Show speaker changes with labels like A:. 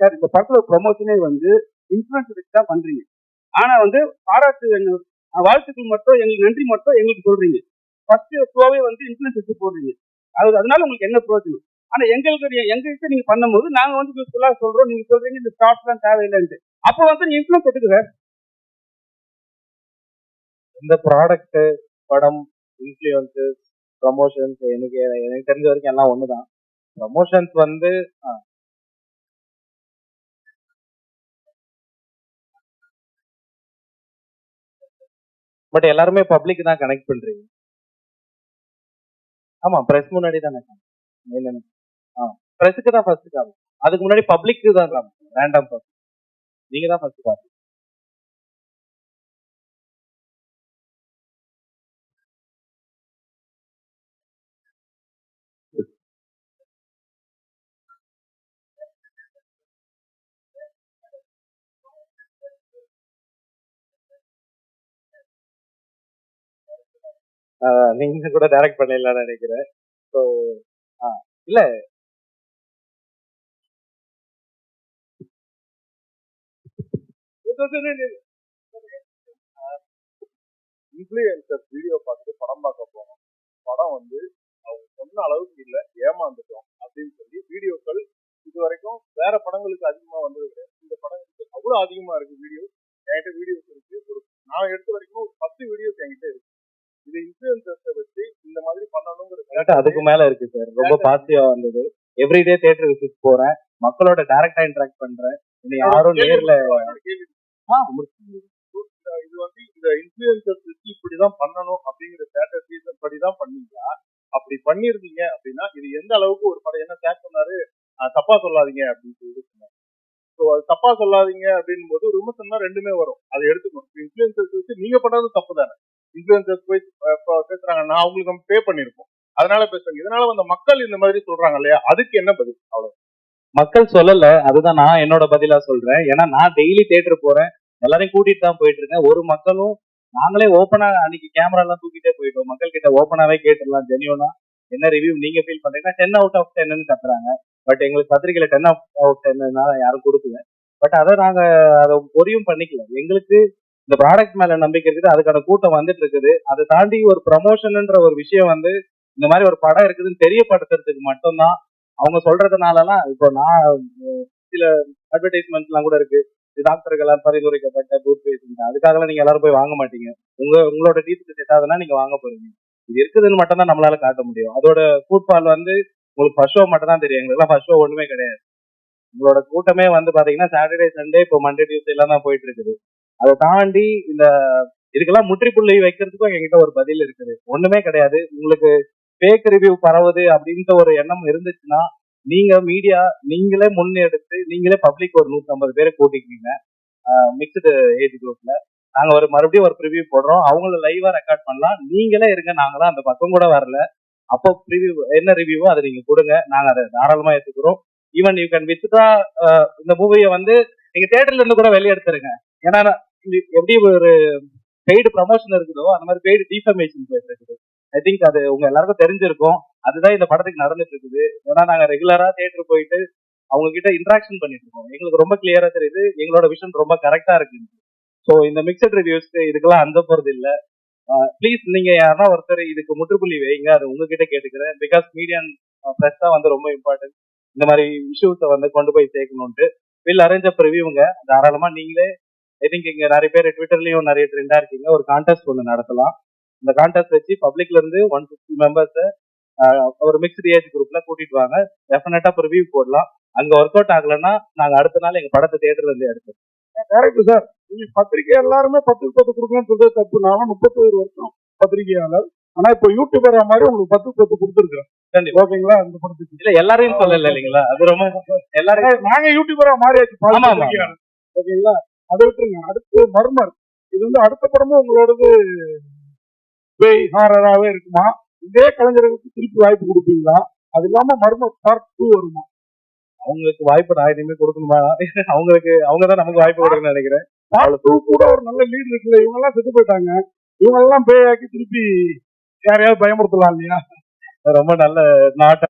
A: Sir இந்த படத்துல ப்ரொமோஷனே வந்து இன்ஃபுளுன்ஸ் வச்சு தான் பண்றீங்க. ஆனா வந்து பாராட்டு வாழ்த்துக்கள் மட்டும் எங்களுக்கு நன்றி மட்டும் எங்களுக்கு சொல்றீங்க. ஃபர்ஸ்ட் ஷோவே வந்து இன்ஃபுளுன்ஸ் வச்சு போடுறீங்க. அதனால உங்களுக்கு என்ன பிரயோஜனம்? ஆனா எங்ககிட்ட நீங்க பண்ணும்போது நாங்க வந்து யூஸ்ஃபுல்லா சொல்றோம், நீங்க சொல்றீங்க இந்த ஸ்டார்ட் எல்லாம் தேவையில்லைன்ட்டு. அப்ப வந்து நீங்க இன்ஃபுளுன்ஸ் எடுத்துக்க சார்.
B: இந்த ப்ராடக்ட், படம், இன்ஃப்ளூயன்சஸ், ப்ரமோஷன்ஸ் எனக்கு தெரிஞ்ச வரைக்கும் எல்லாம் ஒண்ணுதான். ப்ரமோஷன்ஸ் வந்து பட் எல்லாருமே பப்ளிக் தான் கனெக்ட் பண்றீங்க. ஆமா, பிரஸ் முன்னாடி தானே பிரஸுக்கு தான் ஃபர்ஸ்ட் காணும். அதுக்கு முன்னாடி பப்ளிக்கு தான் காணும். ரேண்டம் பர்சன் நீங்க தான் ஃபர்ஸ்ட் காணும். நீங்க கூட டைரக்ட் பண்ணிடலாம்னு நினைக்கிறேன். ஸோ இல்ல
C: இன்ஃப்ளூயன்சர் வீடியோ பார்த்துட்டு படம் பார்க்க போனோம். படம் வந்து அவங்க சொன்ன அளவுக்கு இல்லை, ஏமாந்துட்டோம் அப்படின்னு சொல்லி வீடியோக்கள் இது வரைக்கும் வேற படங்களுக்கு அதிகமா வந்தது கிடையாது. இந்த படங்களுக்கு அவ்வளோ அதிகமா இருக்கு வீடியோ. என்கிட்ட வீடியோஸ் இருக்கு. நான் எடுத்த வரைக்கும் ஒரு 10 வீடியோஸ் என்கிட்ட இருக்கு. இது இன்ஃப்ளூயன்சர்ஸை வச்சு இந்த மாதிரி பண்ணணுங்கிறது
B: அதுக்கு மேல இருக்கு சார். ரொம்ப பாசிட்டிவா வந்தது. எவ்ரிடே தியேட்டர் விசிட் போறேன், மக்களோட டைரக்டா இன்டராக்ட் பண்றேன். யாரும் நேர்ல
C: இது வந்து இந்த இன்ஃப்ளூயன்சர்ஸ் வச்சு இப்படிதான் பண்ணணும் அப்படிங்கிற ஸ்ட்ராட்டஜிஸ் படிதான் பண்ணீங்களா? அப்படி பண்ணிருந்தீங்க அப்படின்னா இது எந்த அளவுக்கு ஒரு படம் என்ன சேட் பண்ணாரு, தப்பா சொல்லாதீங்க அப்படின்னு சொல்லிட்டு சொன்னாரு. ஸோ அது தப்பா சொல்லாதீங்க அப்படின் போது ஒரு விமர்சனம் ரெண்டுமே வரும், அதை எடுத்துக்கணும். இன்ஃப்ளூயன்சர்ஸ் வச்சு நீங்க பண்றது தப்பு தானே. இன்ஃப்ளூயன்சர்ஸ் போய் பேசுறாங்க, நான் அவங்களுக்கு நம்ம பே பண்ணிருப்போம், அதனால பேசுறாங்க. இதனால வந்த மக்கள் இந்த மாதிரி சொல்றாங்க இல்லையா, அதுக்கு என்ன பதில்? அவ்வளவு
B: மக்கள் சொல்லல, அதுதான் நான் என்னோட பதிலா சொல்றேன். ஏன்னா நான் டெய்லி தியேட்டர் போறேன், எல்லாரையும் கூட்டிட்டு தான் போயிட்டு இருக்கேன். ஒரு மக்களும் நாங்களே ஓப்பனா அன்னைக்கு கேமரா எல்லாம் தூக்கிட்டே போயிட்டோம். மக்கள் கிட்ட ஓப்பனாவே கேட்டுடலாம், ஜெனியூனா என்ன ரிவ்யூ நீங்க ஃபீல் பண்றீங்கன்னா 10 out of 10 கத்துறாங்க. பட் எங்களுக்கு பத்திரிகையில 10 out of 10 யாரும் கொடுக்கல. பட் அதை நாங்க அதை பொரியும் பண்ணிக்கல. எங்களுக்கு இந்த ப்ராடக்ட் மேல நம்பிக்கை இருக்குது, அதுக்கான கூட்டம் வந்துட்டு இருக்குது. அதை தாண்டி ஒரு ப்ரமோஷன்ன்ற ஒரு விஷயம் வந்து இந்த மாதிரி ஒரு படம் இருக்குதுன்னு தெரியப்படுத்துறதுக்கு மட்டும்தான். அவங்க சொல்றதுனாலலாம் இப்போ நான் சில அட்வர்டைஸ்மெண்ட்ஸ் எல்லாம் கூட இருக்கு, டாக்டர்களால் பரிந்துரைக்கப்பட்ட டூத் பேஸ்ட், அதுக்காகலாம் நீங்க எல்லாரும் போய் வாங்க மாட்டீங்க. உங்களோட டீத்துக்கு செட் ஆகுதுன்னா நீங்க வாங்க போறீங்க. இது இருக்குதுன்னு மட்டும் தான் நம்மளால காட்ட முடியும். அதோட ஃபுட்பால் வந்து உங்களுக்கு ஃபர்ஸ்ட் ஷோ மட்டும் தான் தெரியும். எங்களுக்கு ஃபர்ஸ்ட் ஷோ ஒண்ணுமே கிடையாது. உங்களோட கூட்டமே வந்து பாத்தீங்கன்னா சாட்டர்டே சண்டே இப்போ மண்டே டியூஸ்டே எல்லாம் தான் போயிட்டு இருக்குது. அதை தாண்டி இந்த இதுக்கெல்லாம் முற்றுப்புள்ளி வைக்கிறதுக்கும் எங்ககிட்ட ஒரு பதில் இருக்குது. ஒண்ணுமே கிடையாது. உங்களுக்கு ஃபேக் ரிவ்யூ பரவுது அப்படின்ற ஒரு எண்ணம் இருந்துச்சுன்னா நீங்க மீடியா நீங்களே முன்னெடுத்து நீங்களே பப்ளிக் ஒரு 150 பேரை கூட்டிக்கிங்க மிக்சடு ஏஜ் குரூப்ல. நாங்க மறுபடியும் ஒரு ப்ரிவியூ போடுறோம், அவங்கள லைவா ரெக்கார்ட் பண்ணலாம். நீங்களே இருங்க, நாங்களாம் அந்த பக்கம் கூட வரல. அப்போ ப்ரிவியூ என்ன ரிவ்யூவோ அதை நீங்க கொடுங்க, நாங்க அதை தாராளமா எடுத்துக்கிறோம். ஈவன் யூ கேன் வித்ட்ரா இந்த மூவியை வந்து நீங்க தியேட்டர்ல இருந்து கூட வெளியே எடுத்துருங்க. ஏன்னா எப்படி ஒரு பெய்டு ப்ரமோஷன் இருக்குதோ அந்த மாதிரி பெய்டு டிஃபர்மேஷன் இருக்குது. ஐ திங்க் அது உங்க எல்லாருக்கும் தெரிஞ்சிருக்கும். அதுதான் இந்த படத்துக்கு நடந்துட்டு இருக்குது. ஏன்னா நாங்க ரெகுலரா தியேட்டர் போயிட்டு அவங்க கிட்ட இன்ட்ராக்ஷன் பண்ணிட்டு இருக்கோம். எங்களுக்கு ரொம்ப கிளியரா தெரியுது, எங்களோட விஷன் ரொம்ப கரெக்டா இருக்கு. ஸோ இந்த மிக்சட் ரிவ்யூஸ்க்கு இதுக்கெல்லாம் அந்த போறது இல்லை. ப்ளீஸ் நீங்க யாரா ஒருத்தர் இதுக்கு முற்றுப்புள்ளி வைங்க, அது உங்ககிட்ட கேட்டுக்கிறேன். பிகாஸ் மீடியா ப்ரெஸ் தான் வந்து ரொம்ப இம்பார்ட்டன்ட். இந்த மாதிரி இஷ்யூஸை வந்து கொண்டு போய் சேர்க்கணும்ட்டு வில் அரேஞ்ச் அப் ரிவ்யூங்க. தாராளமா நீங்களே, ஐ திங்க் இங்க நிறைய பேர் ட்விட்டர்லயும் நிறைய ட்ரெண்டா இருக்கீங்க, ஒரு கான்டெஸ்ட் ஒன்று நடத்தலாம். இந்த கான்டெஸ்ட் வச்சு பப்ளிக்ல இருந்து 150 மெம்பர்ஸை ஒரு மிக்ஸ்டு ஏஜ் குரூப்ல கூட்டிட்டு வாங்க. டெஃபினட்டா ரிவ்யூ போடலாம். அங்க ஒர்க் அவுட் ஆகலைன்னா நாங்க அடுத்த நாள் எங்க படத்தை தியேட்டர்ல இருந்து எடுத்தோம்.
A: Correct sir. நீங்க பத்திரிகை எல்லாருமே 10 கொடுக்கணும்னு சொல்றது தப்பு. நானும் 31 வருஷம் பத்திரிகையாளர். ஆனா இப்போ யூடியூபர் மாதிரி உங்களுக்கு 10 கொடுத்துருக்கேன். ஓகேங்களா? இந்த படத்துக்கு
B: இல்ல எல்லாரையும் சொல்லல இல்லைங்களா, அது ரொம்ப
A: எல்லாரும் நாங்க யூடியூபரா மாறியாச்சு. ஓகேங்களா? அதை விட்டுருங்க. அடுத்து மர்மர், இது வந்து அடுத்த படமும் உங்களோடது பேய் ஹாரராகவே இருக்குமா? இதே கலைஞர்களுக்கு திருப்பி வாய்ப்பு கொடுப்பீங்களா? அது இல்லாம மர்மர் பார்ட் 2 வருமா?
B: அவங்களுக்கு வாய்ப்பு நான் இனிமே கொடுக்கணுமா? அவங்க தான் நமக்கு வாய்ப்பு கொடுக்கணும்னு நினைக்கிறேன்.
A: பார்ட் 2 கூட ஒரு நல்ல லீட் இருக்குல்ல. இவங்க எல்லாம் செத்து போயிட்டாங்க, இவங்க எல்லாம் பேயாக்கி திருப்பி யாரையாவது பயமுறுத்தலாம் இல்லையா?
B: ரொம்ப நல்ல நாட்டை